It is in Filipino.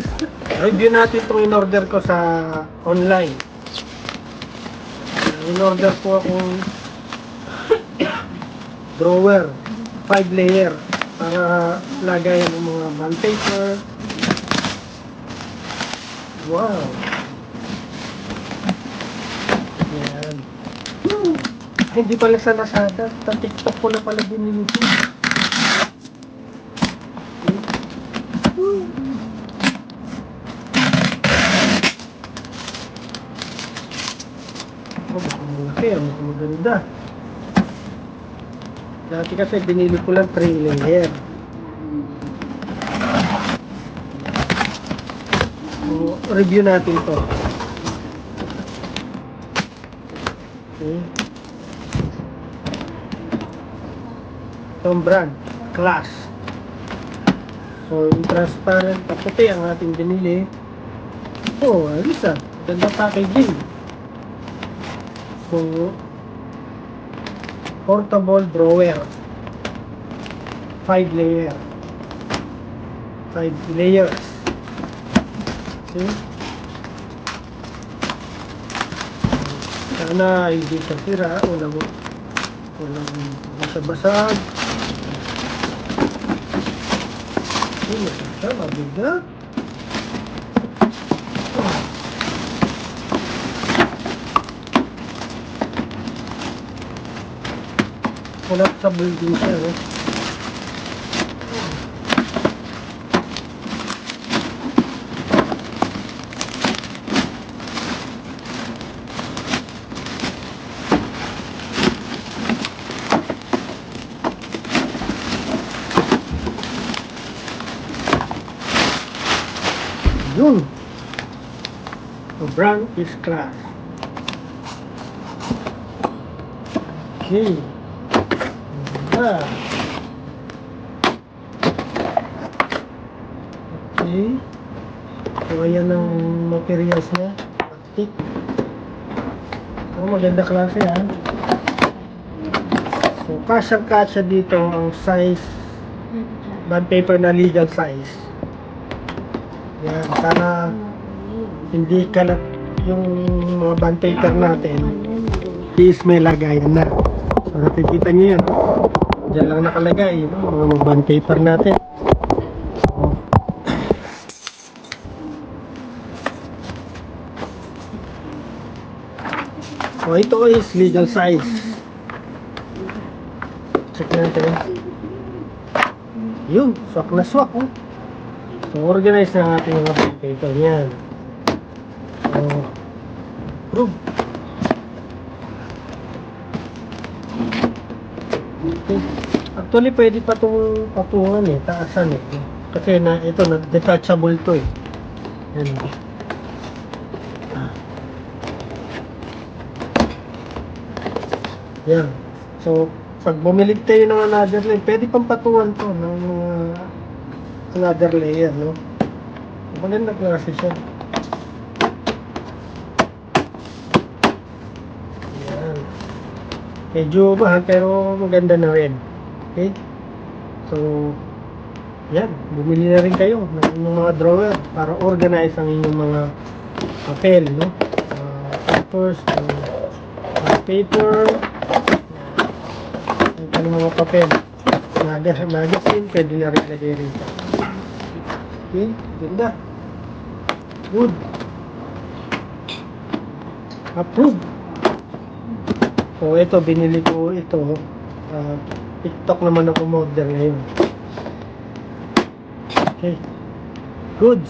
guys, review natin itong in-order ko sa online. In-order ko akong drawer 5 layer para lagay ng mga bond paper. Wow, yan. Hindi pala sa Lazada, sa TikTok ko na pala binili ito. Malaki, maganda. Dati kasi binili ko lang 3 layer. So, review natin to. Okay. Itong brand, Class. So, yung transparent na puti ang ating binili. Oh, alis ah. Ganda packaging. So, portable drawer 5 layer 5 layers. See? Sana hindi siya sira, walang basa-basag. Hindi siya mabigat. Collapsible din siya, eh. Yun. The brand is Class. Okay. Okay. So, ayan ang materials niya. Plastic. So, maganda klase, ha. So, kasyang-kasya dito ang size bond paper na legal size. Yan. Para hindi kalat yung mga bond paper natin. Is may lagayan na. So, nakikita nyo yan. Diyan lang nakalagay yung mga bond paper natin. So, ito is legal size. Check natin. Yun, swak na swak. Oh. So, organize na natin yung bond paper niyan. So, prove. Okay. Actually, pwede pa itong patungan eh, taasan eh. Kasi na, ito, detachable to eh. Yan. Yan. So, pag bumili tayo ng another layer, pwede pang patungan to ng another layer, no? Maganda klase siya. Yan. Medyo mahal, pero maganda na rin. Okay? So, yan. Bumili na rin kayo ng mga drawer para organize ang inyong mga papel, no? Papers, paper, ang mga papel. Magazine, pwede na rin lagay rin. Okay? Ganda. Good. Approved. So, ito, binili ko ito. TikTok naman ako order ngayon. Okay. Goods.